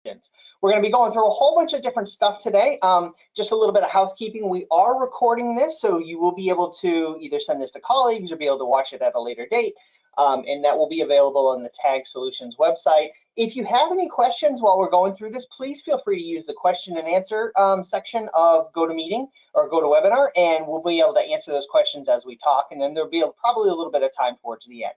We're going to be going through a whole bunch of different stuff today. Just a little bit of housekeeping. We are recording this, so you will be able to either send this to colleagues or be able to watch it at a later date. And that will be available on the Tag Solutions website. If you have any questions while we're going through this, please feel free to use the question and answer section of GoToMeeting or GoToWebinar, and we'll be able to answer those questions as we talk, and then there'll be probably a little bit of time towards the end.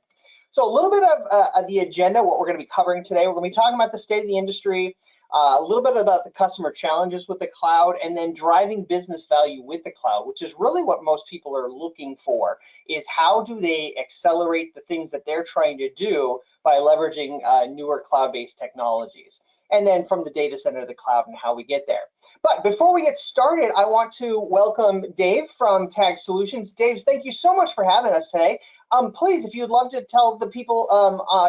So a little bit of the agenda, what we're going to be covering today. We're going to be talking about the state of the industry, a little bit about the customer challenges with the cloud, and then driving business value with the cloud, which is really what most people are looking for, is how do they accelerate the things that they're trying to do by leveraging newer cloud-based technologies. And then from the data center to the cloud and how we get there. But before we get started, I want to welcome Dave from Tag Solutions. Dave, thank you so much for having us today. Please, if you'd love to tell the people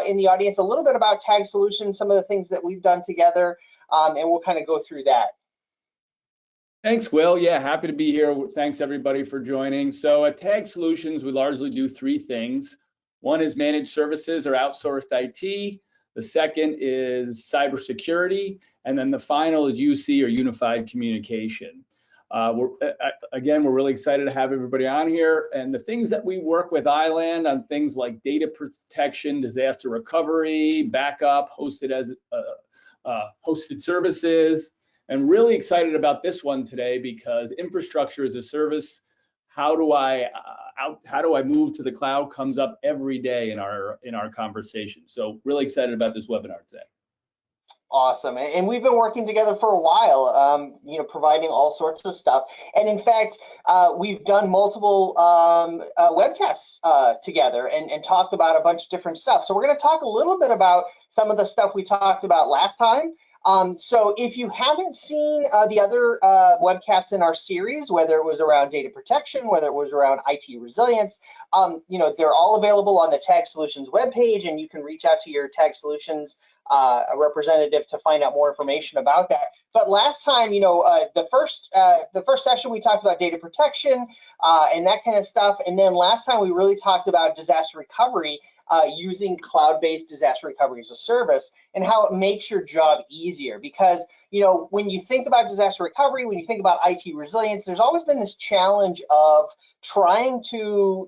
in the audience a little bit about Tag Solutions, some of the things that we've done together, and we'll kind of go through that. Thanks, Will. Yeah, happy to be here. Thanks, everybody, for joining. So at Tag Solutions, we largely do three things. One is managed services or outsourced IT. The second is cybersecurity. And then the final is UC or unified communication. Again, we're really excited to have everybody on here. And the things that we work with iland on, things like data protection, disaster recovery, backup, hosted services, and really excited about this one today because infrastructure as a service, how do I move to the cloud comes up every day in our conversation. So really excited about this webinar today. Awesome, and we've been working together for a while, providing all sorts of stuff. And in fact, we've done multiple webcasts together and talked about a bunch of different stuff. So we're going to talk a little bit about some of the stuff we talked about last time. So if you haven't seen the other webcasts in our series, whether it was around data protection, whether it was around IT resilience, they're all available on the Tag Solutions webpage, and you can reach out to your Tag Solutions representative to find out more information about that. But last time, the first session we talked about data protection and that kind of stuff, and then last time we really talked about disaster recovery. Using cloud-based disaster recovery as a service and how it makes your job easier. Because, when you think about disaster recovery, when you think about IT resilience, there's always been this challenge of trying to,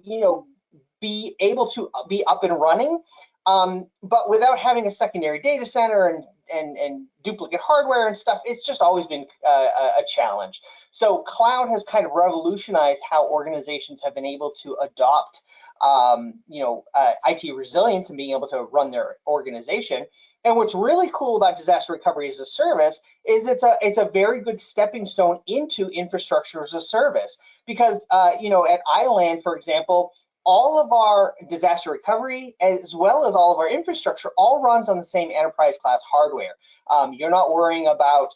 be able to be up and running, but without having a secondary data center and duplicate hardware and stuff. It's just always been a challenge. So cloud has kind of revolutionized how organizations have been able to adopt IT resilience and being able to run their organization. And what's really cool about disaster recovery as a service is it's a very good stepping stone into infrastructure as a service. Because at iland, for example, all of our disaster recovery as well as all of our infrastructure all runs on the same enterprise class hardware. You're not worrying about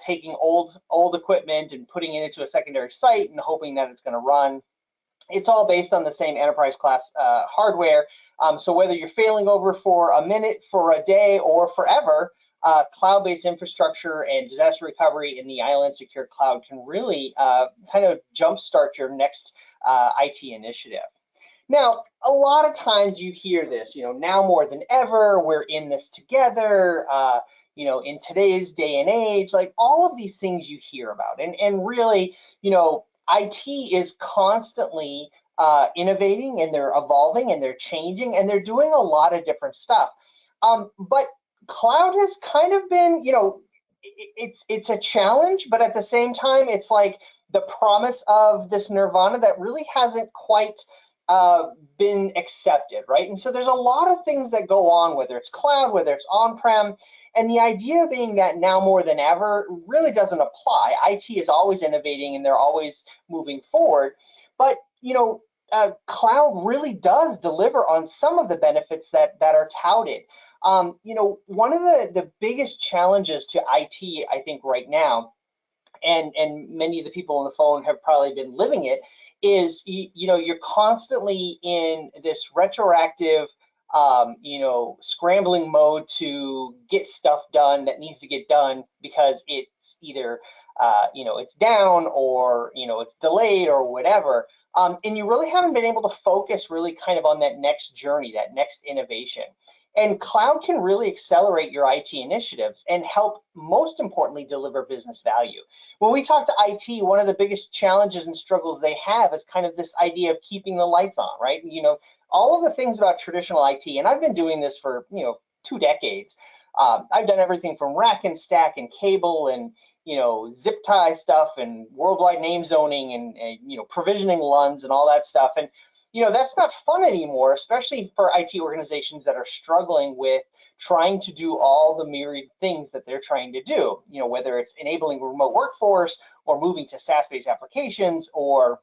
taking old equipment and putting it into a secondary site and hoping that it's going to run. It's all based on the same enterprise class hardware. So whether you're failing over for a minute, for a day, or forever, cloud-based infrastructure and disaster recovery in the iland secure cloud can really kind of jumpstart your next IT initiative. Now, a lot of times you hear this, now more than ever, we're in this together, in today's day and age, like all of these things you hear about. And really, IT is constantly innovating, and they're evolving and they're changing and they're doing a lot of different stuff. But cloud has kind of been, it's a challenge, but at the same time, it's like the promise of this nirvana that really hasn't quite been accepted, right? And so there's a lot of things that go on, whether it's cloud, whether it's on-prem. And the idea being that now more than ever really doesn't apply. IT is always innovating and they're always moving forward. But, cloud really does deliver on some of the benefits that are touted. One of the biggest challenges to IT, I think right now, and many of the people on the phone have probably been living it, is, you're constantly in this retroactive scrambling mode to get stuff done that needs to get done because it's either, it's down or, it's delayed or whatever. And you really haven't been able to focus really kind of on that next journey, that next innovation. And cloud can really accelerate your IT initiatives and help, most importantly, deliver business value. When we talk to IT, one of the biggest challenges and struggles they have is kind of this idea of keeping the lights on, right? All of the things about traditional IT, and I've been doing this for, 2 decades. I've done everything from rack and stack and cable and, zip tie stuff and worldwide name zoning and provisioning LUNs and all that stuff. And that's not fun anymore, especially for IT organizations that are struggling with trying to do all the myriad things that they're trying to do, whether it's enabling remote workforce or moving to SaaS-based applications or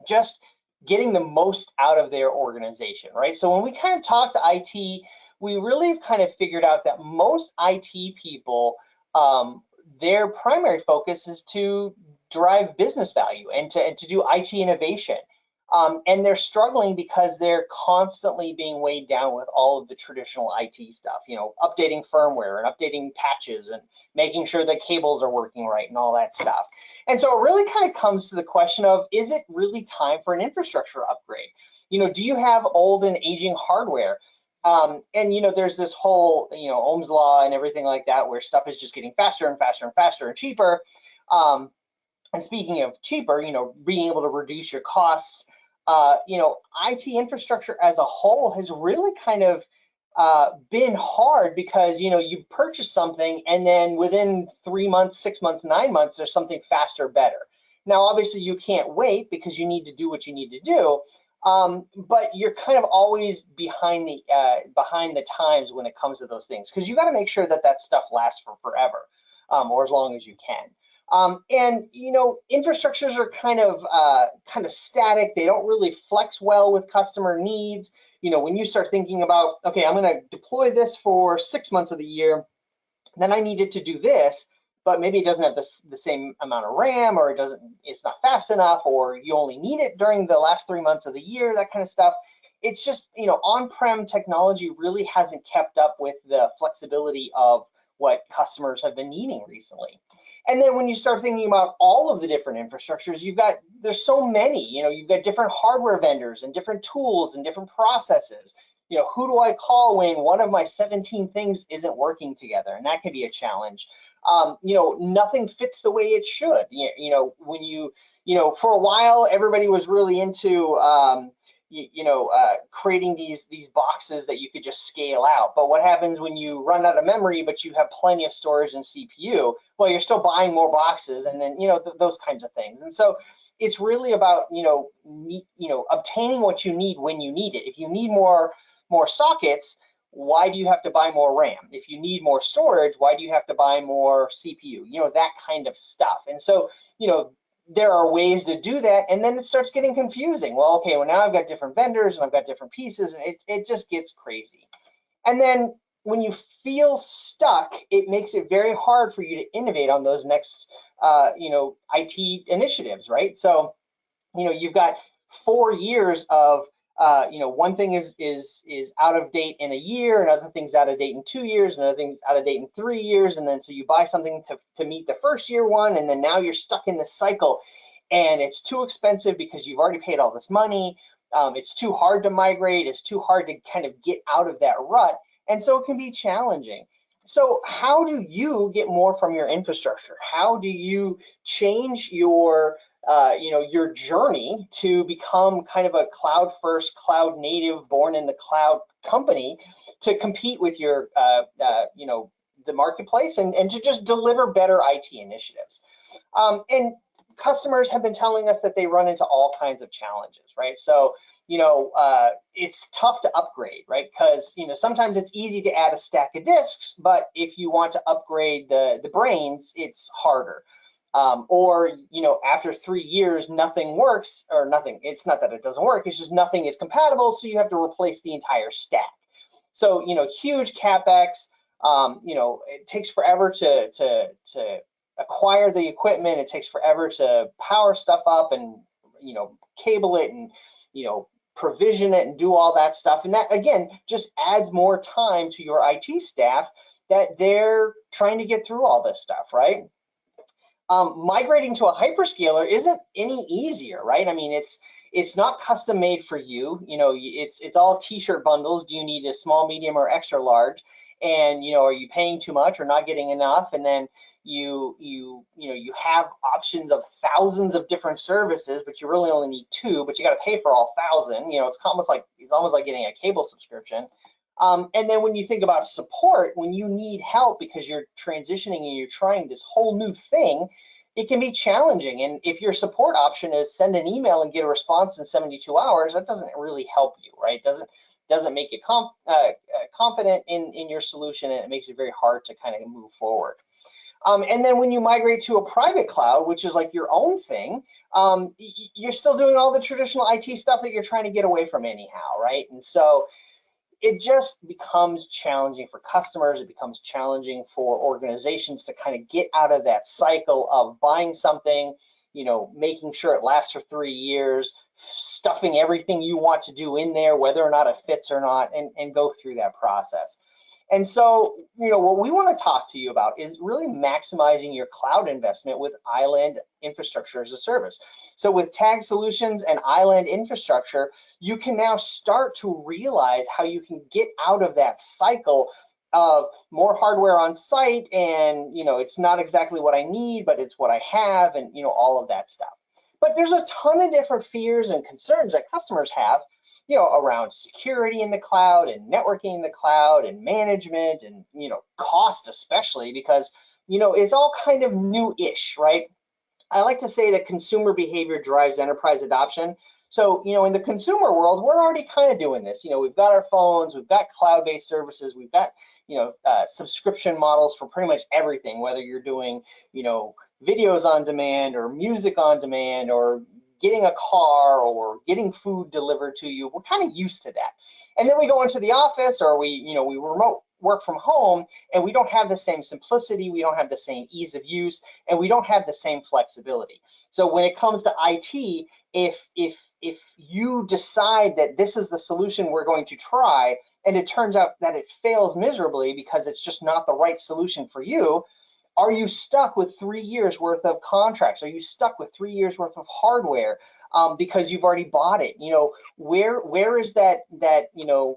just getting the most out of their organization, right? So when we kind of talk to IT, we really have kind of figured out that most IT people, their primary focus is to drive business value and to do IT innovation. And they're struggling because they're constantly being weighed down with all of the traditional IT stuff, updating firmware and updating patches and making sure the cables are working right and all that stuff. And so it really kind of comes to the question of, is it really time for an infrastructure upgrade? Do you have old and aging hardware? And there's this whole, Ohm's law and everything like that, where stuff is just getting faster and faster and faster and cheaper. And speaking of cheaper, being able to reduce your costs, IT infrastructure as a whole has really kind of been hard because, you purchase something and then within 3 months, 6 months, 9 months, there's something faster, better. Now, obviously you can't wait because you need to do what you need to do. But you're kind of always behind the times when it comes to those things, because you got to make sure that that stuff lasts for forever, or as long as you can. And infrastructures are kind of static. They don't really flex well with customer needs. When you start thinking about, okay, I'm going to deploy this for 6 months of the year, then I need it to do this, but maybe it doesn't have the same amount of RAM, or it's not fast enough, or you only need it during the last 3 months of the year, that kind of stuff. It's just, on-prem technology really hasn't kept up with the flexibility of what customers have been needing recently. And then when you start thinking about all of the different infrastructures, there's so many, you've got different hardware vendors and different tools and different processes. Who do I call when one of my 17 things isn't working together? And that can be a challenge. Nothing fits the way it should. For a while, everybody was really into, creating these boxes that you could just scale out. But what happens when you run out of memory, but you have plenty of storage and CPU? Well, you're still buying more boxes, and then those kinds of things. And so it's really about obtaining what you need when you need it. If you need more sockets, why do you have to buy more RAM? If you need more storage, why do you have to buy more CPU? That kind of stuff. And so there are ways to do that, and then it starts getting confusing. Well, okay, well, now I've got different vendors and I've got different pieces, and it just gets crazy. And then when you feel stuck, it makes it very hard for you to innovate on those next IT initiatives, right? So you've got 4 years of one thing is out of date in a year, another thing's out of date in 2 years, another thing's out of date in 3 years, and then so you buy something to meet the first year one, and then now you're stuck in this cycle, and it's too expensive because you've already paid all this money. It's too hard to migrate. It's too hard to kind of get out of that rut, and so it can be challenging. So how do you get more from your infrastructure? How do you change your journey to become kind of a cloud first, cloud native, born in the cloud company to compete with your, the marketplace and to just deliver better IT initiatives? And customers have been telling us that they run into all kinds of challenges, right? So, it's tough to upgrade, right? Because, sometimes it's easy to add a stack of disks, but if you want to upgrade the brains, it's harder. Or after 3 years, nothing works, or nothing. It's not that it doesn't work. It's just nothing is compatible, so you have to replace the entire stack. So huge capex. It takes forever to acquire the equipment. It takes forever to power stuff up and cable it and provision it and do all that stuff. And that again just adds more time to your IT staff that they're trying to get through all this stuff, right? Migrating to a hyperscaler isn't any easier, right? I mean, It's not custom made for you. It's all t-shirt bundles. Do you need a small, medium, or extra large? And are you paying too much or not getting enough? And then you have options of thousands of different services, but you really only need two, but you got to pay for all thousand. It's almost like getting a cable subscription. And then when you think about support, when you need help because you're transitioning and you're trying this whole new thing, it can be challenging. And if your support option is send an email and get a response in 72 hours, that doesn't really help you, right? Doesn't make you confident in your solution, and it makes it very hard to kind of move forward. And then when you migrate to a private cloud, which is like your own thing, you're still doing all the traditional IT stuff that you're trying to get away from anyhow, right? And so it just becomes challenging for customers. It becomes challenging for organizations to kind of get out of that cycle of buying something, making sure it lasts for 3 years, stuffing everything you want to do in there, whether or not it fits or not, and go through that process. And so, what we want to talk to you about is really maximizing your cloud investment with iland infrastructure as a service. So with Tag Solutions and iland infrastructure, you can now start to realize how you can get out of that cycle of more hardware on site, and it's not exactly what I need, but it's what I have, and all of that stuff. But there's a ton of different fears and concerns that customers have, around security in the cloud and networking in the cloud and management and, cost especially, because, it's all kind of new-ish, right? I like to say that consumer behavior drives enterprise adoption. So, in the consumer world, we're already kind of doing this. We've got our phones, we've got cloud-based services, we've got, subscription models for pretty much everything, whether you're doing, videos on demand or music on demand or getting a car or getting food delivered to you. We're kind of used to that. And then we go into the office, or we remote work from home, and we don't have the same simplicity, we don't have the same ease of use, and we don't have the same flexibility. So when it comes to IT, if you decide that this is the solution we're going to try, and it turns out that it fails miserably because it's just not the right solution for you, are you stuck with 3 years worth of contracts? Are you stuck with 3 years worth of hardware because you've already bought it? Where is that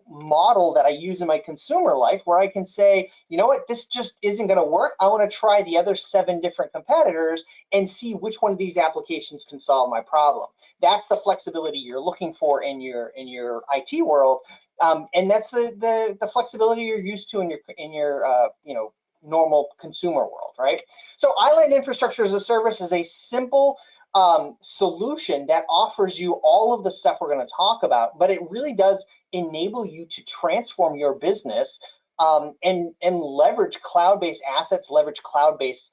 model that I use in my consumer life where I can say, this just isn't going to work. I want to try the other 7 different competitors and see which one of these applications can solve my problem. That's the flexibility you're looking for in your IT world, and that's the flexibility you're used to in your normal consumer world, right? So iland infrastructure as a service is a simple solution that offers you all of the stuff we're going to talk about, but it really does enable you to transform your business and leverage cloud-based assets, leverage cloud-based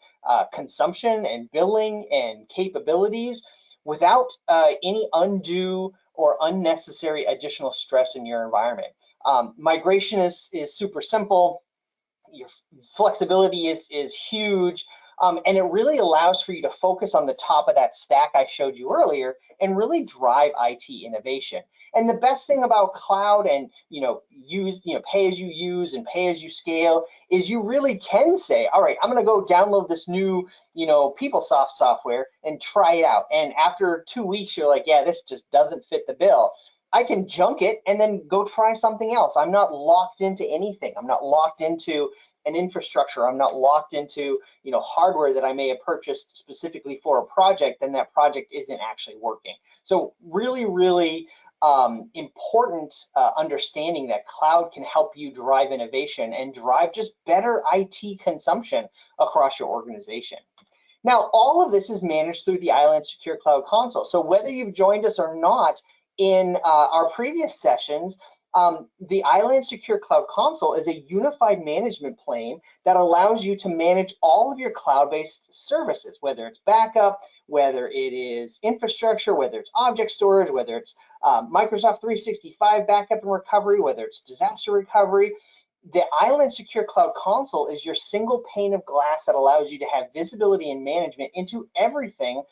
consumption and billing and capabilities without any undue or unnecessary additional stress in your environment. Migration is super simple. Your flexibility is huge, and it really allows for you to focus on the top of that stack I showed you earlier and really drive IT innovation. And the best thing about cloud and pay as you use and pay as you scale is you really can say, all right, I'm going to go download this new PeopleSoft software and try it out. And after 2 weeks, you're like, yeah, this just doesn't fit the bill. I can junk it and then go try something else. I'm not locked into anything. I'm not locked into an infrastructure. I'm not locked into hardware that I may have purchased specifically for a project, and that project isn't actually working. So really, really important understanding that cloud can help you drive innovation and drive just better IT consumption across your organization. Now, all of this is managed through the iland Secure Cloud Console. So whether you've joined us or not in our previous sessions, the iland Secure Cloud Console is a unified management plane that allows you to manage all of your cloud-based services, whether it's backup, whether it is infrastructure, whether it's object storage, whether it's Microsoft 365 backup and recovery, whether it's disaster recovery. The iland Secure Cloud Console is your single pane of glass that allows you to have visibility and management into everything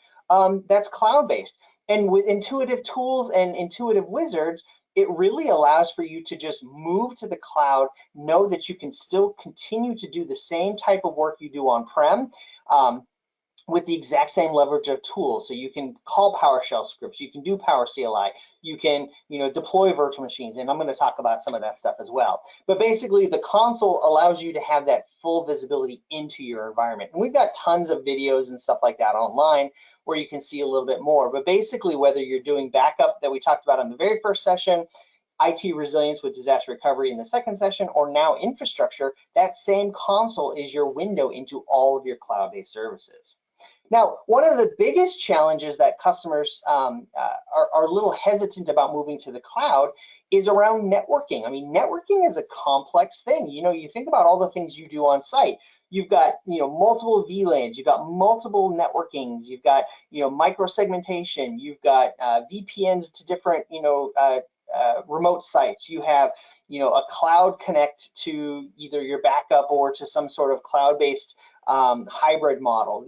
that's cloud-based. And with intuitive tools and intuitive wizards, it really allows for you to just move to the cloud, know that you can still continue to do the same type of work you do on-prem, with the exact same leverage of tools. So you can call PowerShell scripts, you can do Power CLI, you can, deploy virtual machines, and I'm going to talk about some of that stuff as well. But basically, the console allows you to have that full visibility into your environment. And we've got tons of videos and stuff like that online where you can see a little bit more. But basically, whether you're doing backup that we talked about on the very first session, IT resilience with disaster recovery in the second session, or now infrastructure, that same console is your window into all of your cloud-based services. Now, one of the biggest challenges that customers are a little hesitant about moving to the cloud is around networking. I mean, networking is a complex thing. You think about all the things you do on site. You've got, multiple VLANs, you've got multiple networkings, you've got, micro-segmentation, you've got VPNs to different, remote sites. You have, a cloud connect to either your backup or to some sort of cloud-based hybrid model.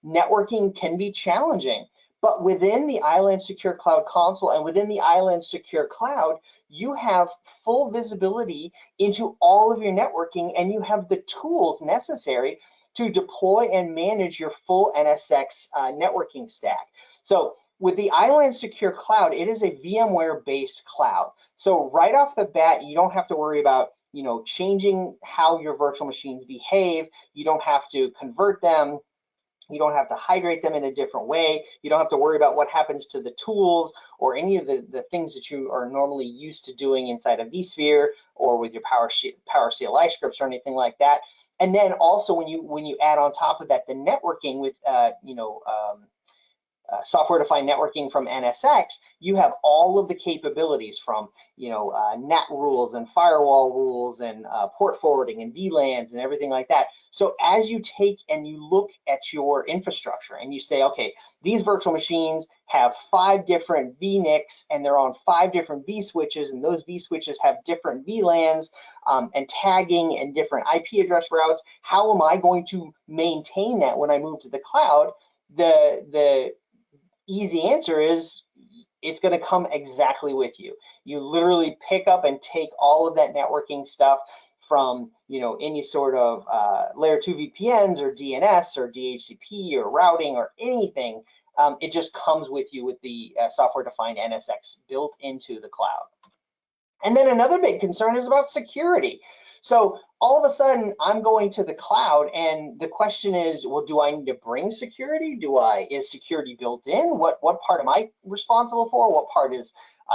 Networking can be challenging, but within the iland Secure Cloud console and within the iland Secure Cloud, you have full visibility into all of your networking, and you have the tools necessary to deploy and manage your full NSX networking stack. So with the iland Secure Cloud, it is a VMware-based cloud. So right off the bat, you don't have to worry about changing how your virtual machines behave. You don't have to convert them. You don't have to hydrate them in a different way. You don't have to worry about what happens to the tools or any of the things that you are normally used to doing inside of vSphere or with your Power CLI scripts or anything like that. And then also when you add on top of that the networking with software-defined networking from NSX, you have all of the capabilities from, NAT rules and firewall rules and port forwarding and VLANs and everything like that. So as you take and you look at your infrastructure and you say, okay, these virtual machines have 5 different VNICs and they're on 5 different vSwitches, and those vSwitches have different VLANs and tagging and different IP address routes. How am I going to maintain that when I move to the cloud? The easy answer is it's going to come exactly with you. You literally pick up and take all of that networking stuff from any sort of layer 2 VPNs or DNS or DHCP or routing or anything. It just comes with you with the software-defined NSX built into the cloud. And then another big concern is about security. So all of a sudden, I'm going to the cloud, and the question is, well, do I need to bring security? Is security built in? What part am I responsible for? What part is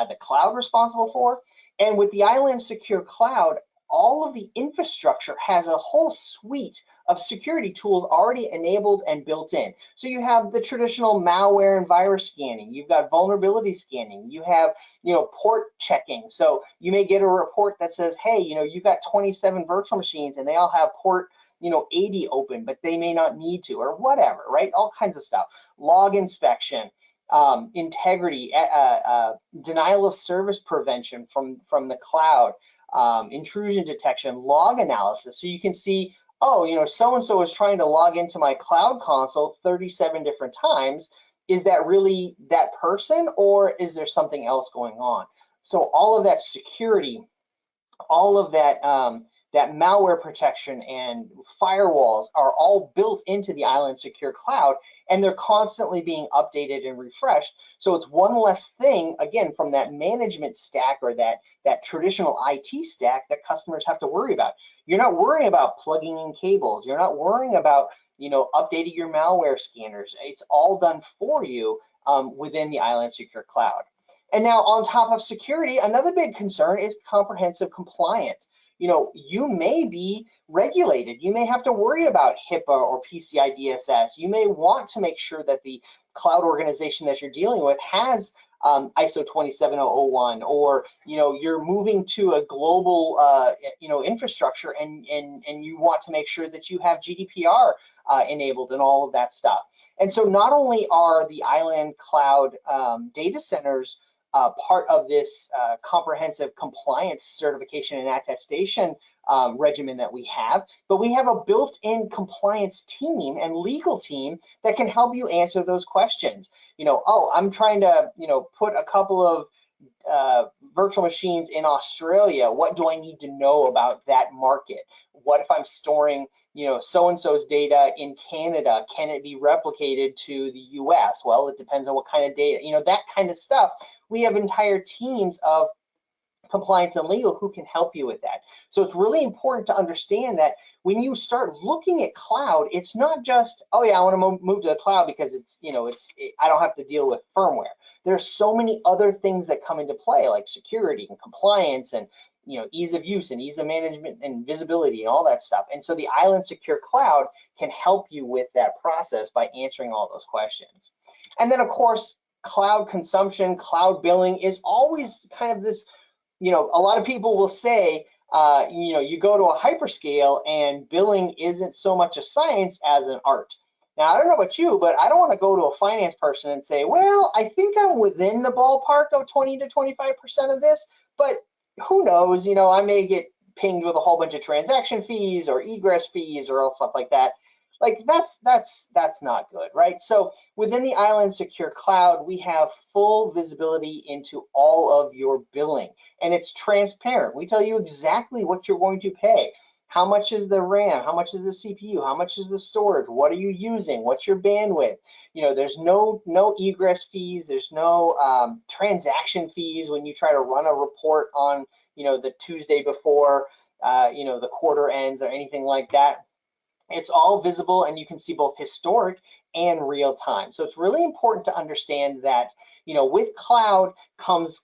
the cloud responsible for? And with the iland Secure Cloud, all of the infrastructure has a whole suite of security tools already enabled and built in. So you have the traditional malware and virus scanning, you've got vulnerability scanning, you have port checking. So you may get a report that says, hey, you've got 27 virtual machines and they all have port 80 open, but they may not need to, or whatever, right? All kinds of stuff. Log inspection, integrity, denial of service prevention from the cloud, intrusion detection, log analysis. So you can see, oh, so-and-so is trying to log into my cloud console 37 different times. Is that really that person, or is there something else going on? So all of that security, all of that that malware protection and firewalls are all built into the iland Secure Cloud, and they're constantly being updated and refreshed. So it's one less thing, again, from that management stack or that traditional IT stack that customers have to worry about. You're not worrying about plugging in cables. You're not worrying about updating your malware scanners. It's all done for you within the iland Secure Cloud. And now on top of security, another big concern is comprehensive compliance. You may be regulated. You may have to worry about HIPAA or PCI DSS. You may want to make sure that the cloud organization that you're dealing with has ISO 27001, or you're moving to a global infrastructure, and you want to make sure that you have GDPR enabled and all of that stuff. And so not only are the iland cloud data centers part of this comprehensive compliance certification and attestation regimen that we have, but we have a built-in compliance team and legal team that can help you answer those questions. Oh, I'm trying to put a couple of virtual machines in Australia. What do I need to know about that market? What if I'm storing so-and-so's data in Canada, can it be replicated to the US? Well, it depends on what kind of data, that kind of stuff. We have entire teams of compliance and legal who can help you with that. So it's really important to understand that when you start looking at cloud, it's not just, oh yeah, I want to move to the cloud because I don't have to deal with firmware. There's so many other things that come into play, like security and compliance and ease of use and ease of management and visibility and all that stuff. And so the Island Secure Cloud can help you with that process by answering all those questions. And then of course, cloud consumption, cloud billing is always kind of this, a lot of people will say, you go to a hyperscale and billing isn't so much a science as an art. Now, I don't know about you, but I don't want to go to a finance person and say, well, I think I'm within the ballpark of 20 to 25% of this, but who knows, I may get pinged with a whole bunch of transaction fees or egress fees or stuff like that. Like that's not good, right? So within the Island Secure Cloud, we have full visibility into all of your billing, and it's transparent. We tell you exactly what you're going to pay. How much is the RAM? How much is the CPU? How much is the storage? What are you using? What's your bandwidth? There's no egress fees. There's no transaction fees when you try to run a report on, the Tuesday before, the quarter ends or anything like that. It's all visible, and you can see both historic and real time. So it's really important to understand that, with cloud comes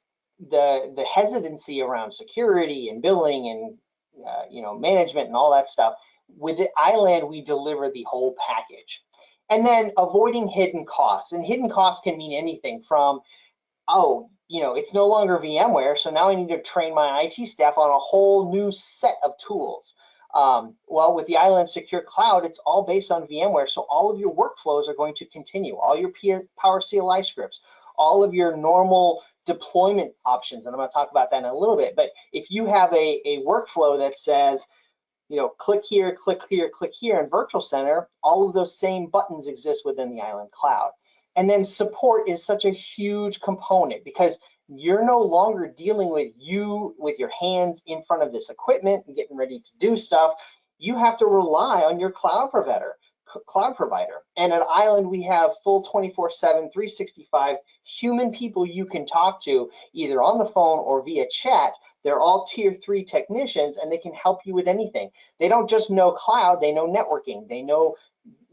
the hesitancy around security and billing and management and all that stuff. With the Island, we deliver the whole package. And then avoiding hidden costs. And hidden costs can mean anything from, it's no longer VMware, so now I need to train my IT staff on a whole new set of tools. Well, with the Island Secure Cloud, it's all based on VMware, so all of your workflows are going to continue. All your Power CLI scripts, all of your normal deployment options, and I'm going to talk about that in a little bit. But if you have a workflow that says, click here, click here, click here in Virtual Center, all of those same buttons exist within the Island Cloud. And then support is such a huge component because you're no longer dealing with your hands in front of this equipment and getting ready to do stuff. You have to rely on your cloud provider. And at Island, we have full 24/7, 365 human people you can talk to either on the phone or via chat. They're all tier 3 technicians, and they can help you with anything. They don't just know cloud, they know networking, they know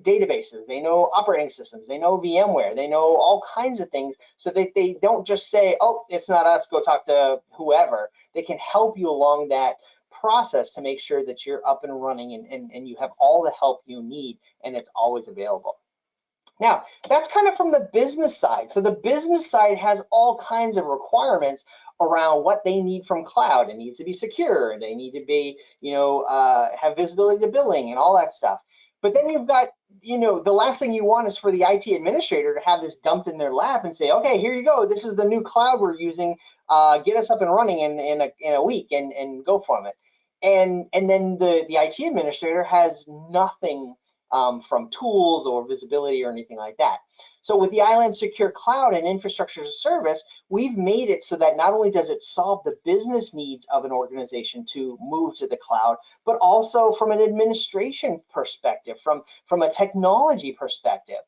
databases, they know operating systems, they know VMware, they know all kinds of things, so that they don't just say, oh, it's not us, go talk to whoever. They can help you along that process to make sure that you're up and running and you have all the help you need, and it's always available. Now, that's kind of from the business side. So the business side has all kinds of requirements around what they need from cloud. It needs to be secure. They need to be, have visibility to billing and all that stuff. But then you've got, the last thing you want is for the IT administrator to have this dumped in their lap and say, okay, here you go. This is the new cloud we're using. Get us up and running in a week and go from it. And then the IT administrator has nothing from tools or visibility or anything like that. So with the Island Secure Cloud and Infrastructure as a Service, we've made it so that not only does it solve the business needs of an organization to move to the cloud, but also from an administration perspective, from a technology perspective.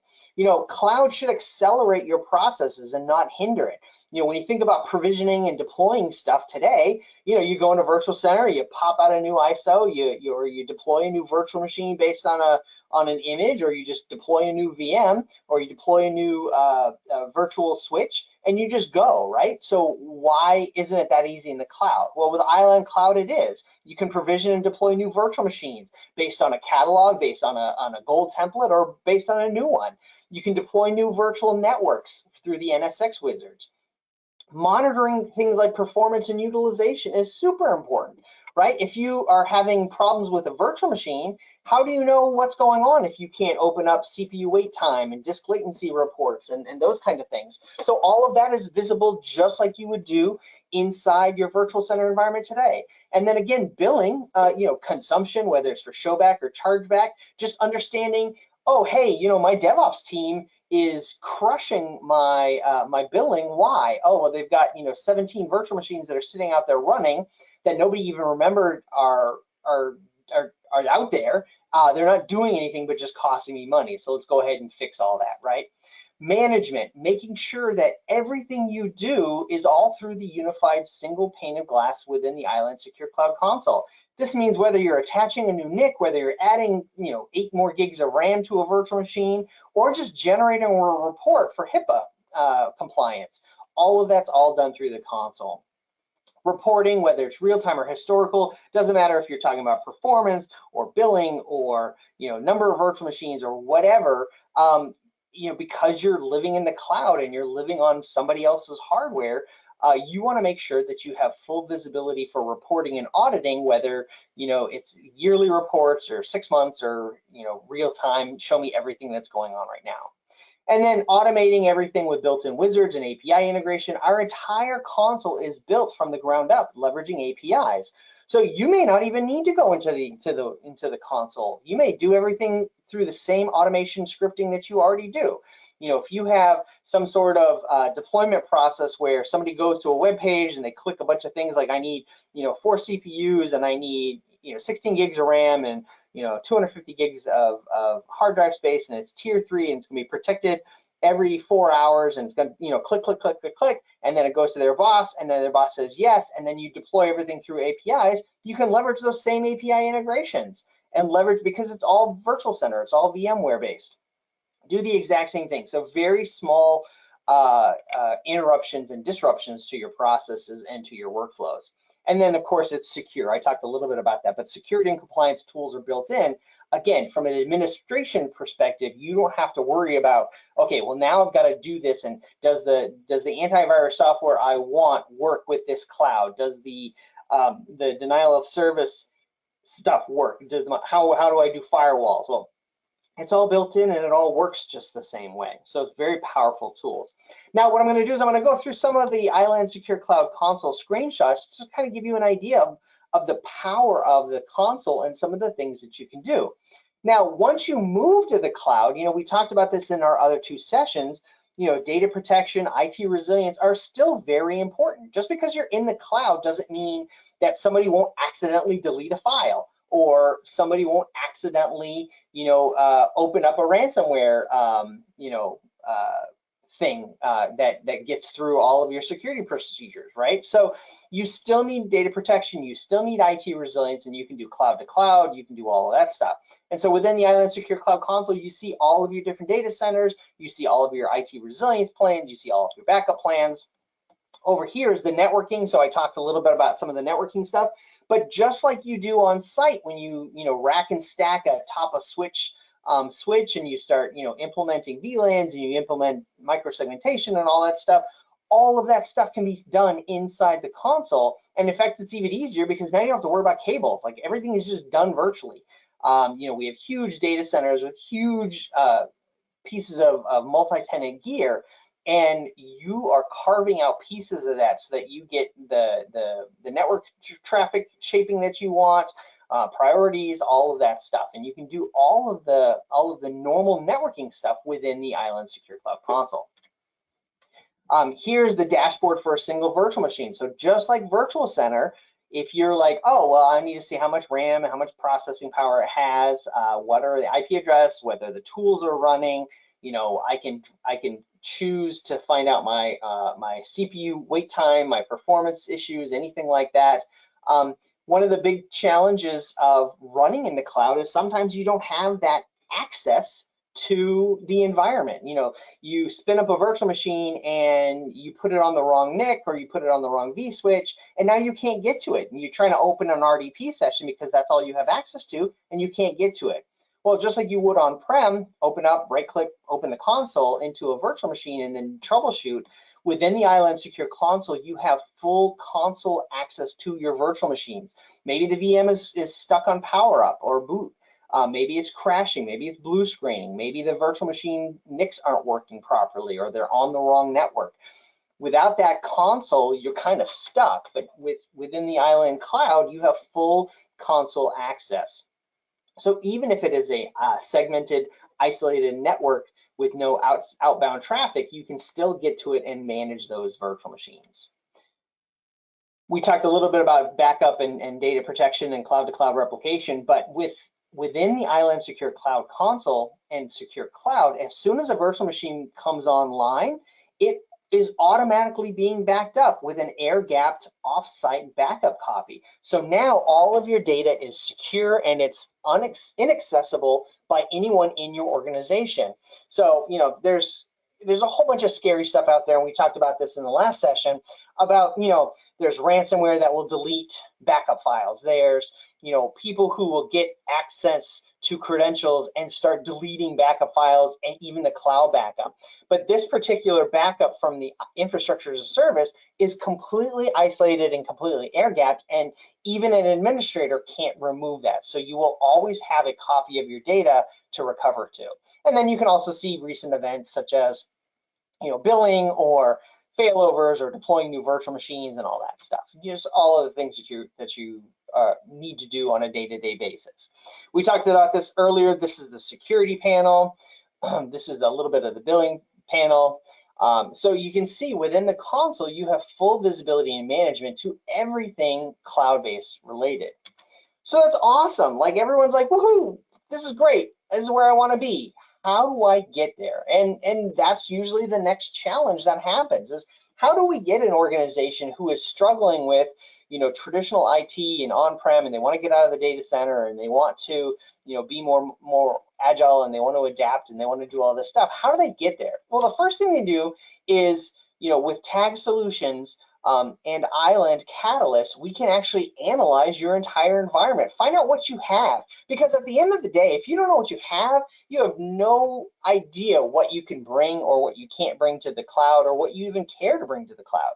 Cloud should accelerate your processes and not hinder it. When you think about provisioning and deploying stuff today, you go into Virtual Center, you pop out a new ISO, you deploy a new virtual machine based on an image, or you just deploy a new VM, or you deploy a new virtual switch, and you just go, right? So why isn't it that easy in the cloud? Well, with Island Cloud, it is. You can provision and deploy new virtual machines based on a catalog, based on a gold template, or based on a new one. You can deploy new virtual networks through the NSX wizards. Monitoring things like performance and utilization is super important, right? If you are having problems with a virtual machine, how do you know what's going on if you can't open up CPU wait time and disk latency reports and those kind of things? So all of that is visible just like you would do inside your Virtual Center environment today. And then again, billing, consumption, whether it's for showback or chargeback, just understanding, oh, hey, my DevOps team is crushing my my billing. Why? Oh, well, they've got 17 virtual machines that are sitting out there running that nobody even remembered are out there, They're not doing anything but just costing me money. So let's go ahead and fix all that, right? Management, making sure that everything you do is all through the unified single pane of glass within the Iland Secure Cloud Console. This means whether you're attaching a new NIC, whether you're adding 8 more gigs of RAM to a virtual machine, or just generating a report for HIPAA compliance, all of that's all done through the console. Reporting, whether it's real-time or historical, doesn't matter if you're talking about performance or billing or number of virtual machines or whatever. Because you're living in the cloud and you're living on somebody else's hardware, you want to make sure that you have full visibility for reporting and auditing, whether it's yearly reports or 6 months or real time. Show me everything that's going on right now. And then automating everything with built-in wizards and API integration. Our entire console is built from the ground up, leveraging APIs. So you may not even need to go into the console. You may do everything through the same automation scripting that you already do. If you have some sort of deployment process where somebody goes to a web page and they click a bunch of things like I need 4 CPUs and I need 16 gigs of RAM and 250 gigs of hard drive space, and it's tier 3 and it's gonna be protected every 4 hours, and it's gonna click, click, click, click, click, and then it goes to their boss, and then their boss says yes, and then you deploy everything through APIs. You can leverage those same API integrations and leverage, because it's all virtual center, it's all VMware based. Do the exact same thing. So very small interruptions and disruptions to your processes and to your workflows. And then, of course, it's secure. I talked a little bit about that, but security and compliance tools are built in. Again, from an administration perspective, you don't have to worry about, okay, well, now I've got to do this, and does the antivirus software I want work with this cloud? Does the denial of service stuff work? How do I do firewalls? Well, it's all built in and it all works just the same way. So it's very powerful tools. Now, what I'm going to do is I'm going to go through some of the Iland Secure Cloud Console screenshots just to kind of give you an idea of the power of the console and some of the things that you can do. Now, once you move to the cloud, we talked about this in our other 2 sessions, data protection, IT resilience are still very important. Just because you're in the cloud doesn't mean that somebody won't accidentally delete a file, or somebody won't accidentally, open up a ransomware, thing that gets through all of your security procedures, right? So you still need data protection, you still need IT resilience, and you can do cloud to cloud, you can do all of that stuff. And so within the Iland Secure Cloud Console, you see all of your different data centers, you see all of your IT resilience plans, you see all of your backup plans. Over here is the networking. So I talked a little bit about some of the networking stuff, but just like you do on site when you rack and stack a top of switch and you start implementing VLANs and you implement microsegmentation and all that stuff, all of that stuff can be done inside the console. And in fact, it's even easier because now you don't have to worry about cables. Like, everything is just done virtually. We have huge data centers with huge pieces of multi-tenant gear, and you are carving out pieces of that so that you get the network traffic shaping that you want, priorities, all of that stuff, and you can do all of the normal networking stuff within the Iland Secure Cloud Console. Here's the dashboard for a single virtual machine. So just like Virtual Center, if you're like, oh, well, I need to see how much RAM and how much processing power it has, what are the IP address, whether the tools are running, I can choose to find out my my CPU wait time, my performance issues, anything like that. One of the big challenges of running in the cloud is sometimes you don't have that access to the environment. You spin up a virtual machine and you put it on the wrong NIC or you put it on the wrong vSwitch, and now you can't get to it. And you're trying to open an RDP session because that's all you have access to, and you can't get to it. Well, just like you would on-prem, open up, right-click, open the console into a virtual machine and then troubleshoot. Within the Iland Secure Console, you have full console access to your virtual machines. Maybe the VM is stuck on power up or boot. Maybe it's crashing, maybe it's blue screening, maybe the virtual machine NICs aren't working properly or they're on the wrong network. Without that console, you're kind of stuck, but within the Iland Cloud, you have full console access. So even if it is a segmented, isolated network with no outbound traffic, you can still get to it and manage those virtual machines. We talked a little bit about backup and data protection and cloud-to-cloud replication, but with within the iland Secure Cloud console and Secure Cloud, as soon as a virtual machine comes online, it is automatically being backed up with an air-gapped offsite backup copy. So now all of your data is secure and it's inaccessible by anyone in your organization. So, you know, there's a whole bunch of scary stuff out there, and we talked about this in the last session about, you know, there's ransomware that will delete backup files. There's, you know, people who will get access to credentials and start deleting backup files and even the cloud backup. But this particular backup from the infrastructure as a service is completely isolated and completely air-gapped, and even an administrator can't remove that. So you will always have a copy of your data to recover to. And then you can also see recent events such as, you know, billing or failovers or deploying new virtual machines and all that stuff. Just all of the things that you need to do on a day-to-day basis. We talked about this earlier. This is the security panel. This is a little bit of the billing panel. So you can see within the console, you have full visibility and management to everything cloud-based related. So that's awesome. Like, everyone's like, woohoo, this is great. This is where I want to be. How do I get there? And that's usually the next challenge that happens, is how do we get an organization who is struggling with, you know, traditional IT and on-prem, and they want to get out of the data center, and they want to, you know, be more agile, and they want to adapt, and they want to do all this stuff. How do they get there? Well, the first thing they do is, you know, with Tag Solutions and Iland Catalyst, we can actually analyze your entire environment, find out what you have. Because at the end of the day, if you don't know what you have no idea what you can bring or what you can't bring to the cloud, or what you even care to bring to the cloud.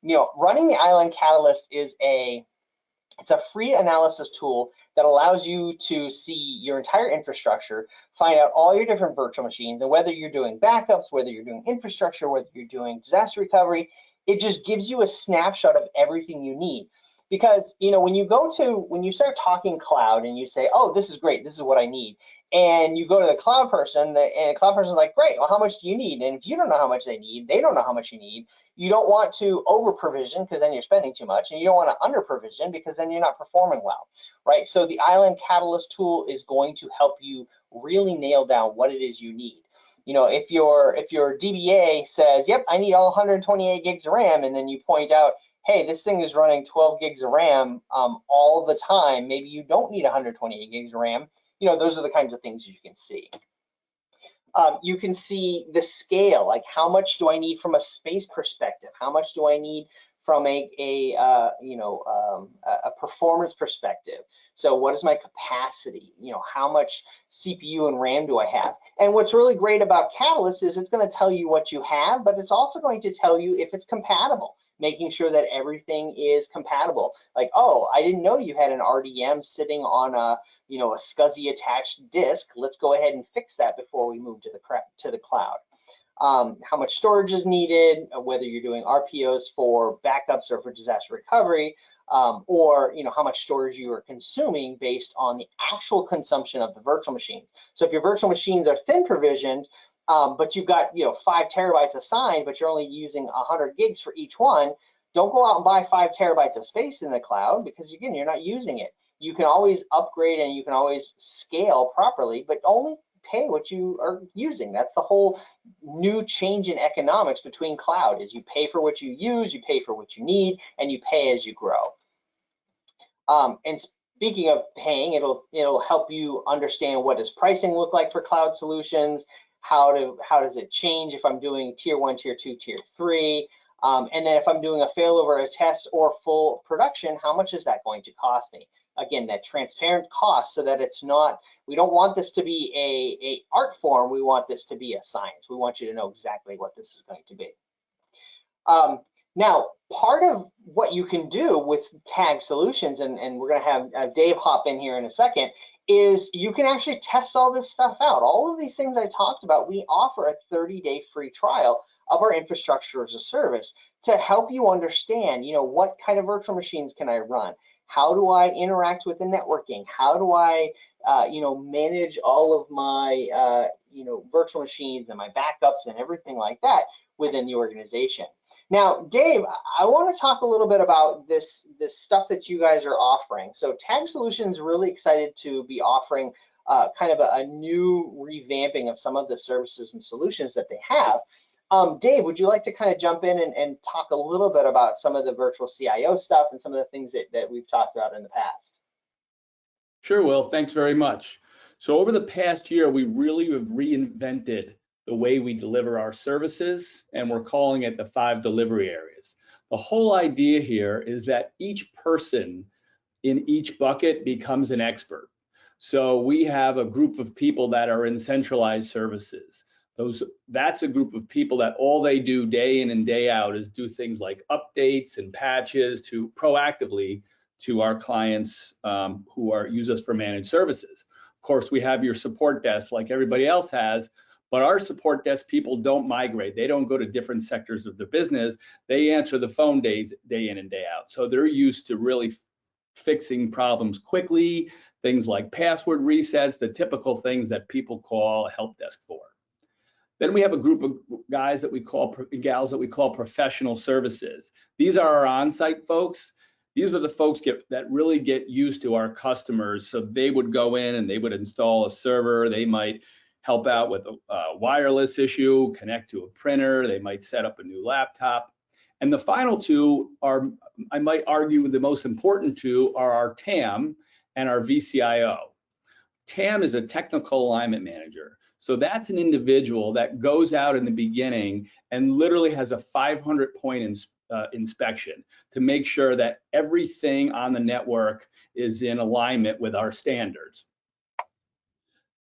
You know, running the Iland Catalyst is it's a free analysis tool that allows you to see your entire infrastructure, find out all your different virtual machines, and whether you're doing backups, whether you're doing infrastructure, whether you're doing disaster recovery. It just gives you a snapshot of everything you need. Because, you know, when you start talking cloud and you say, oh, this is great, this is what I need, and you go to the cloud person, and the cloud person's like, great, well, how much do you need? And if you don't know how much they need, they don't know how much you need. You don't want to over provision, because then you're spending too much, and you don't want to under provision, because then you're not performing well, right? So the Iland Catalyst tool is going to help you really nail down what it is you need. You know, if your DBA says, yep, I need all 128 gigs of RAM, and then you point out, hey, this thing is running 12 gigs of RAM all the time, maybe you don't need 128 gigs of RAM. You know, those are the kinds of things you can see. You can see the scale, like how much do I need from a space perspective? How much do I need from a performance perspective? So what is my capacity? You know, how much CPU and RAM do I have? And what's really great about Catalyst is it's going to tell you what you have, but it's also going to tell you if it's compatible, making sure that everything is compatible. Like, oh, I didn't know you had an RDM sitting on a SCSI attached disk. Let's go ahead and fix that before we move to the cloud. How much storage is needed, whether you're doing RPOs for backups or for disaster recovery, or how much storage you are consuming based on the actual consumption of the virtual machines. So if your virtual machines are thin provisioned, but you've got 5 terabytes assigned, but you're only using 100 gigs for each one, don't go out and buy 5 terabytes of space in the cloud, because again, you're not using it. You can always upgrade and you can always scale properly, but only pay what you are using. That's the whole new change in economics between cloud, is you pay for what you use, you pay for what you need, and you pay as you grow. And speaking of paying, it'll help you understand what does pricing look like for cloud solutions, how does it change if I'm doing tier 1, tier 2, tier 3, and then if I'm doing a failover, a test, or full production, how much is that going to cost me? Again, that transparent cost, so that it's not, we don't want this to be a art form, we want this to be a science. We want you to know exactly what this is going to be. Now, part of what you can do with Tag Solutions, and we're going to have Dave hop in here in a second, is you can actually test all this stuff out. All of these things I talked about, we offer a 30-day free trial of our infrastructure as a service to help you understand, what kind of virtual machines can I run? How do I interact with the networking? How do I, manage all of my, virtual machines and my backups and everything like that within the organization? Now, Dave, I want to talk a little bit about this stuff that you guys are offering. So Tag Solutions really excited to be offering kind of a new revamping of some of the services and solutions that they have. Dave, would you like to kind of jump in and talk a little bit about some of the virtual CIO stuff and some of the things that we've talked about in the past? Sure, Will. Thanks very much. So over the past year, we really have reinvented the way we deliver our services, and we're calling it the 5 delivery areas. The whole idea here is that each person in each bucket becomes an expert. So we have a group of people that are in centralized services. That's a group of people that all they do day in and day out is do things like updates and patches to proactively to our clients who use us for managed services. Of course, we have your support desk like everybody else has, but our support desk people don't migrate. They don't go to different sectors of the business. They answer the phone day in and day out. So they're used to really fixing problems quickly, things like password resets, the typical things that people call a help desk for. Then we have a group of guys that we call, gals that we call professional services. These are our on-site folks. These are the folks that really get used to our customers. So they would go in and they would install a server. They might help out with a wireless issue, connect to a printer. They might set up a new laptop. And the final two are, I might argue, the most important two are our TAM and our VCIO. TAM is a technical alignment manager. So that's an individual that goes out in the beginning and literally has a 500-point inspection to make sure that everything on the network is in alignment with our standards.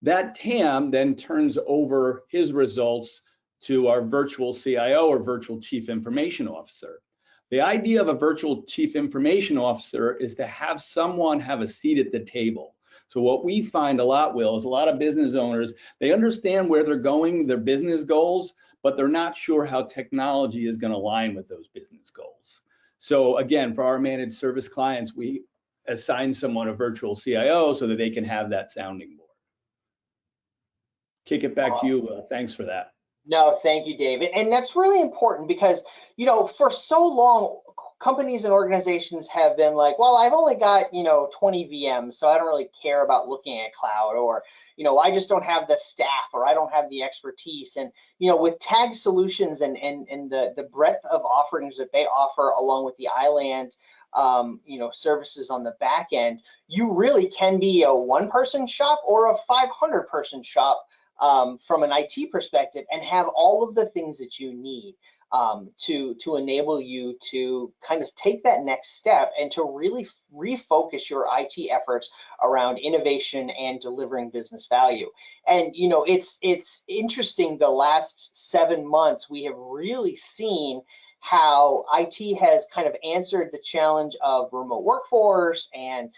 That TAM then turns over his results to our virtual CIO or virtual chief information officer. The idea of a virtual chief information officer is to have someone have a seat at the table. So what we find a lot, Will, is a lot of business owners, they understand where they're going, their business goals, but they're not sure how technology is going to align with those business goals. So again, for our managed service clients, we assign someone a virtual CIO so that they can have that sounding board. Kick it back to you, Will. Thanks for that. No, thank you, David. And that's really important because, you know, for so long, companies and organizations have been like, well, I've only got, 20 VMs, so I don't really care about looking at cloud, or, I just don't have the staff, or I don't have the expertise. And, with Tag Solutions and the breadth of offerings that they offer along with the iland, services on the back end, you really can be a 1-person shop or a 500-person shop from an IT perspective and have all of the things that you need to enable you to kind of take that next step and to really refocus your IT efforts around innovation and delivering business value. And it's interesting, the last 7 months we have really seen how IT has kind of answered the challenge of remote workforce and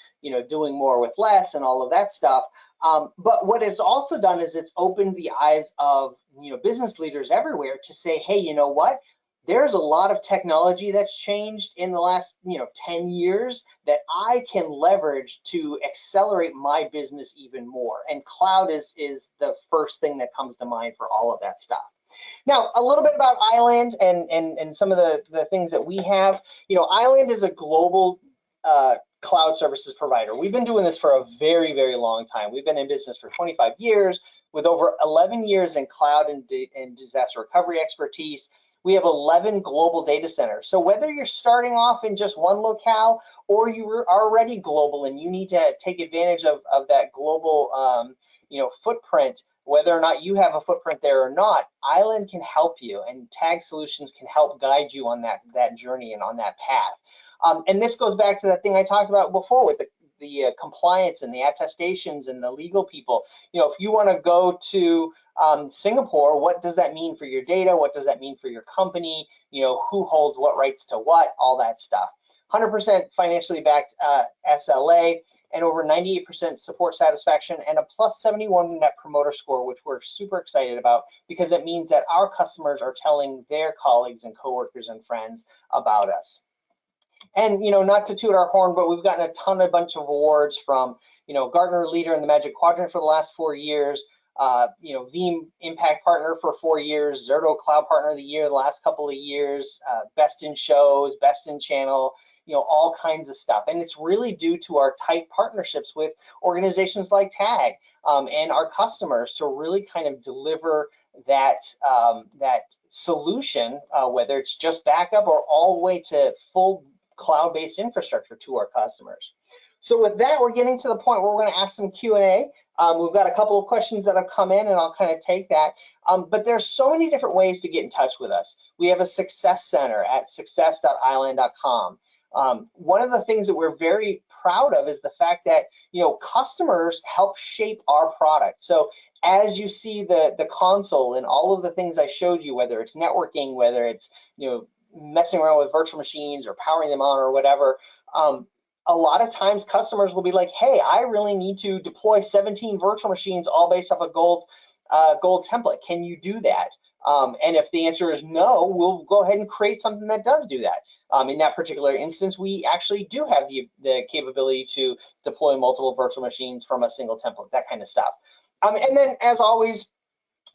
doing more with less and all of that stuff. But what it's also done is it's opened the eyes of business leaders everywhere to say, hey, you know what? There's a lot of technology that's changed in the last 10 years that I can leverage to accelerate my business even more. And cloud is the first thing that comes to mind for all of that stuff. Now, a little bit about iland and some of the things that we have. Iland is a global cloud services provider. We've been doing this for a very, very long time. We've been in business for 25 years with over 11 years in cloud and disaster recovery expertise. We have 11 global data centers. So whether you're starting off in just one locale or you are already global and you need to take advantage of that global footprint, whether or not you have a footprint there or not, Iland can help you, and Tag Solutions can help guide you on that journey and on that path. And this goes back to that thing I talked about before with the compliance and the attestations and the legal people. If you want to go to Singapore, what does that mean for your data? What does that mean for your company? Who holds what rights to what? All that stuff. 100% financially backed SLA, and over 98% support satisfaction, and a plus 71 net promoter score, which we're super excited about because it means that our customers are telling their colleagues and coworkers and friends about us. And not to toot our horn, but we've gotten a bunch of awards from Gartner Leader in the Magic Quadrant for the last 4 years, Veeam Impact Partner for 4 years, Zerto Cloud Partner of the Year the last couple of years, Best in Shows, Best in Channel, all kinds of stuff. And it's really due to our tight partnerships with organizations like TAG and our customers to really kind of deliver that solution, whether it's just backup or all the way to full cloud-based infrastructure to our customers. So with that, we're getting to the point where we're going to ask some Q&A. We've got a couple of questions that have come in, and I'll kind of take that. But there's so many different ways to get in touch with us. We have a success center at success.iland.com. One of the things that we're very proud of is the fact that customers help shape our product. So as you see the console and all of the things I showed you, whether it's networking, whether it's messing around with virtual machines or powering them on or whatever, a lot of times customers will be like, hey, I really need to deploy 17 virtual machines all based off a gold template. Can you do that? And if the answer is no, we'll go ahead and create something that does do that. In that particular instance, we actually do have the capability to deploy multiple virtual machines from a single template, that kind of stuff. And then, as always,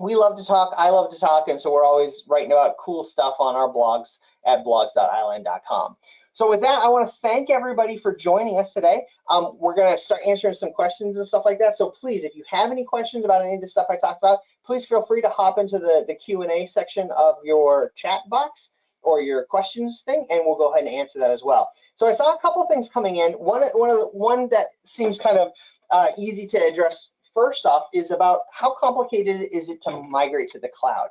we love to talk, I love to talk, and so we're always writing about cool stuff on our blogs at blogs.iland.com. So with that, I want to thank everybody for joining us today. We're going to start answering some questions and stuff like that. So please, if you have any questions about any of the stuff I talked about, please feel free to hop into the Q&A section of your chat box or your questions thing, and we'll go ahead and answer that as well. So I saw a couple of things coming in. One that seems kind of easy to address first off is about how complicated is it to migrate to the cloud?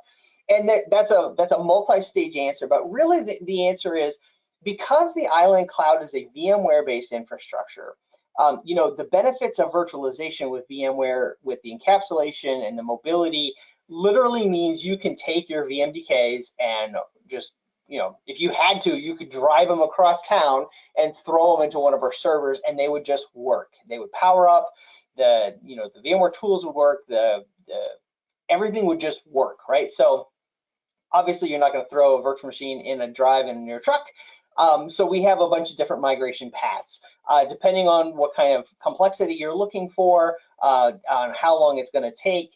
And that's a multi-stage answer, but really the answer is, because the Island Cloud is a VMware-based infrastructure, the benefits of virtualization with VMware, with the encapsulation and the mobility, literally means you can take your VMDKs and just, if you had to, you could drive them across town and throw them into one of our servers, and they would just work. They would power up. The VMware tools would work. Everything would just work, right? So obviously, you're not going to throw a virtual machine in a drive in your truck. So we have a bunch of different migration paths, depending on what kind of complexity you're looking for, on how long it's going to take,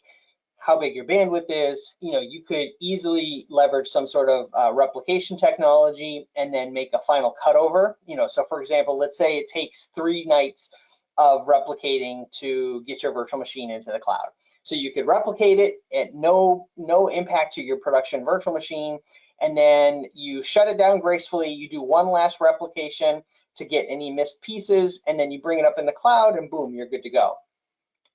how big your bandwidth is. You could easily leverage some sort of replication technology and then make a final cutover. So for example, let's say it takes 3 nights of replicating to get your virtual machine into the cloud. So you could replicate it at no impact to your production virtual machine, and then you shut it down gracefully. You do one last replication to get any missed pieces, and then you bring it up in the cloud, and boom, you're good to go.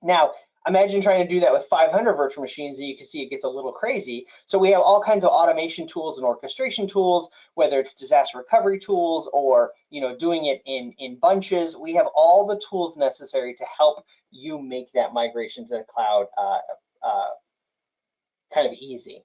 Now, imagine trying to do that with 500 virtual machines, and you can see it gets a little crazy. So we have all kinds of automation tools and orchestration tools, whether it's disaster recovery tools or doing it in bunches. We have all the tools necessary to help you make that migration to the cloud kind of easy.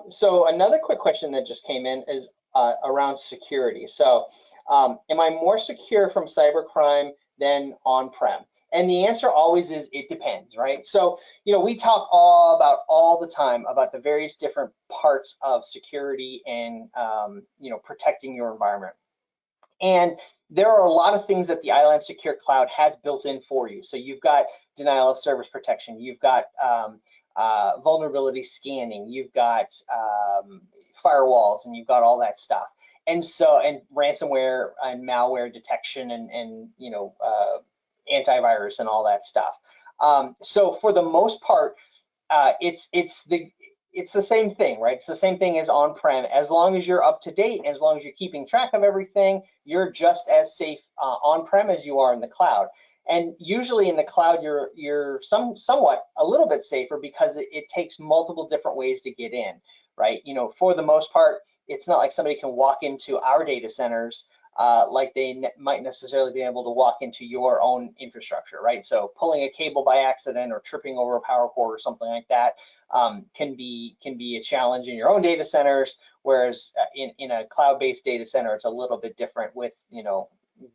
So another quick question that just came in is around security. So am I more secure from cybercrime than on-prem? And the answer always is it depends, right? So, we talk all the time about the various different parts of security and, protecting your environment. And there are a lot of things that the Island Secure Cloud has built in for you. So you've got denial of service protection, you've got vulnerability scanning, you've got firewalls, and you've got all that stuff. And ransomware and malware detection and antivirus and all that stuff. So for the most part, it's the same thing, right? It's the same thing as on-prem. As long as you're up to date, as long as you're keeping track of everything, you're just as safe on-prem as you are in the cloud. And usually in the cloud, you're somewhat a little bit safer because it takes multiple different ways to get in, right? For the most part, it's not like somebody can walk into our data centers like they might necessarily be able to walk into your own infrastructure, right? So pulling a cable by accident or tripping over a power cord or something like that can be a challenge in your own data centers, whereas in a cloud-based data center, it's a little bit different with,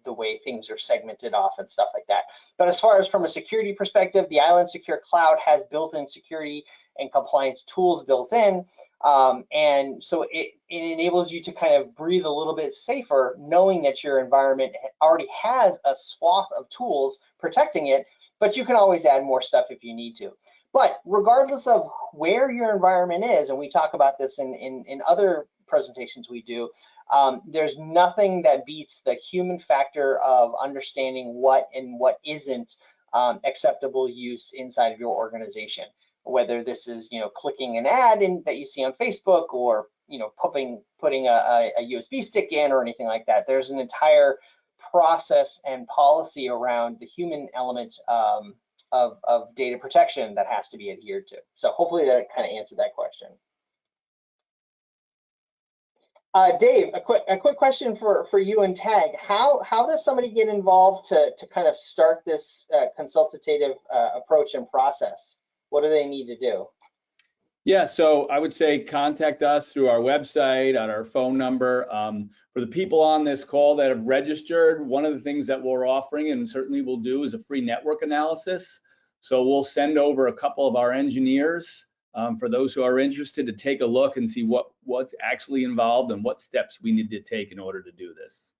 the way things are segmented off and stuff like that. But as far as from a security perspective, the Island Secure Cloud has built-in security and compliance tools built in. And so it enables you to kind of breathe a little bit safer, knowing that your environment already has a swath of tools protecting it, but you can always add more stuff if you need to. But regardless of where your environment is, and we talk about this in other presentations we do, there's nothing that beats the human factor of understanding what and what isn't acceptable use inside of your organization. Whether this is, clicking an ad that you see on Facebook, or, putting a USB stick in or anything like that. There's an entire process and policy around the human element of data protection that has to be adhered to. So hopefully that kind of answered that question. Dave, a quick question for you and TAG. How does somebody get involved to kind of start this consultative approach and process? What do they need to do? Yeah, so I would say contact us through our website, on our phone number. For the people on this call that have registered, one of the things that we're offering, and certainly we'll do, is a free network analysis. So we'll send over a couple of our engineers for those who are interested to take a look and see what's actually involved and what steps we need to take in order to do this.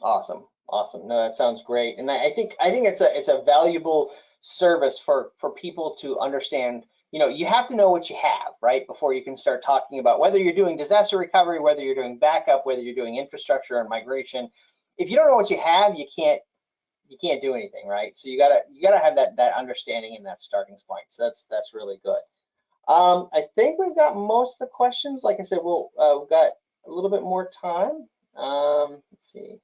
Awesome. No, that sounds great. And I think it's a valuable service for people to understand. You have to know what you have, right, before you can start talking about whether you're doing disaster recovery, whether you're doing backup, whether you're doing infrastructure and migration. If you don't know what you have, you can't do anything, right? So you gotta have that understanding and that starting point. So that's really good. I think we've got most of the questions. Like I said, we've got a little bit more time. Let's see.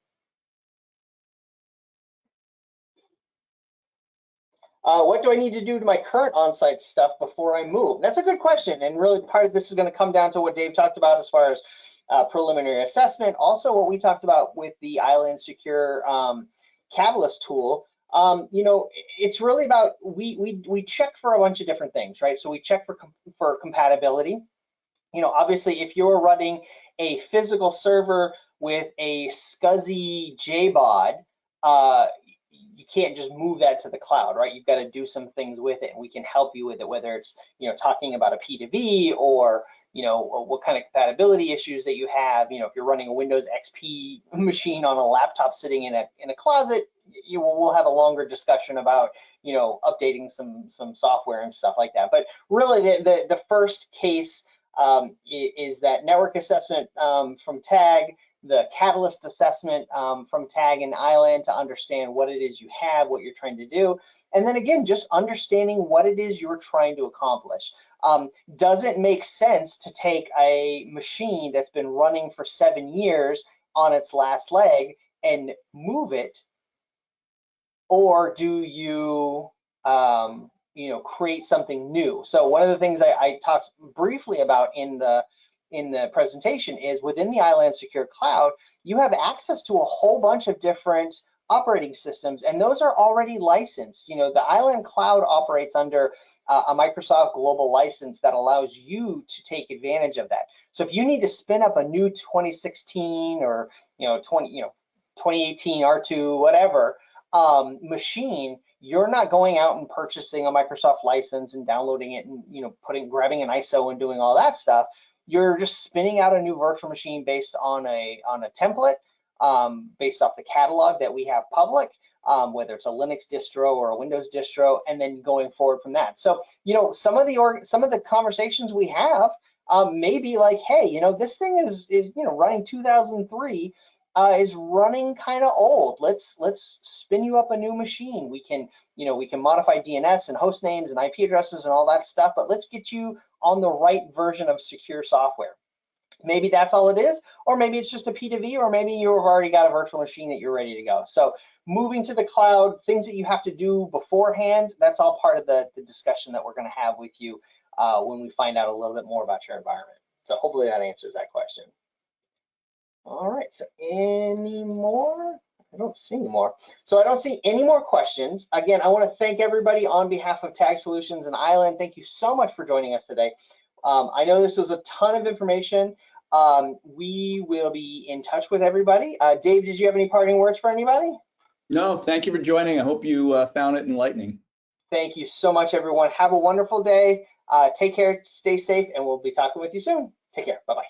What do I need to do to my current on-site stuff before I move? That's a good question, and really part of this is going to come down to what Dave talked about as far as preliminary assessment. Also, what we talked about with the Island Secure Catalyst tool. It's really about we check for a bunch of different things, right? So we check for compatibility. Obviously, if you're running a physical server with a SCSI JBOD, you can't just move that to the cloud, right? You've got to do some things with it, and we can help you with it, whether it's, talking about a P2V or, what kind of compatibility issues that you have. If you're running a Windows XP machine on a laptop sitting in a closet, we'll have a longer discussion about, updating some software and stuff like that. But really the first case is that network assessment from TAG, the Catalyst assessment from TAG and Iland to understand what it is you have, what you're trying to do. And then again, just understanding what it is you're trying to accomplish. Does it make sense to take a machine that's been running for 7 years on its last leg and move it? Or do you, create something new? So one of the things I talked briefly about in the presentation is within the Iland Secure Cloud, you have access to a whole bunch of different operating systems, and those are already licensed. The Iland Cloud operates under a Microsoft global license that allows you to take advantage of that. So if you need to spin up a new 2016 or 2018 R2 whatever machine, you're not going out and purchasing a Microsoft license and downloading it and grabbing an ISO and doing all that stuff. You're just spinning out a new virtual machine based on a template, based off the catalog that we have public, whether it's a Linux distro or a Windows distro, and then going forward from that. So, some of the conversations we have may be like, hey, this thing is running 2003, is running kind of old. Let's spin you up a new machine. We can modify DNS and host names and IP addresses and all that stuff, but let's get you on the right version of secure software. Maybe that's all it is, or maybe it's just a P2V, or maybe you've already got a virtual machine that you're ready to go. So moving to the cloud, things that you have to do beforehand, that's all part of the discussion that we're going to have with you when we find out a little bit more about your environment. So hopefully that answers that question. All right, so any more? I don't see any more. So I don't see any more questions. Again, I want to thank everybody on behalf of TAG Solutions and Iland. Thank you so much for joining us today. I know this was a ton of information. We will be in touch with everybody. Dave, did you have any parting words for anybody? No, thank you for joining. I hope you found it enlightening. Thank you so much, everyone. Have a wonderful day. Take care, stay safe, and we'll be talking with you soon. Take care. Bye-bye.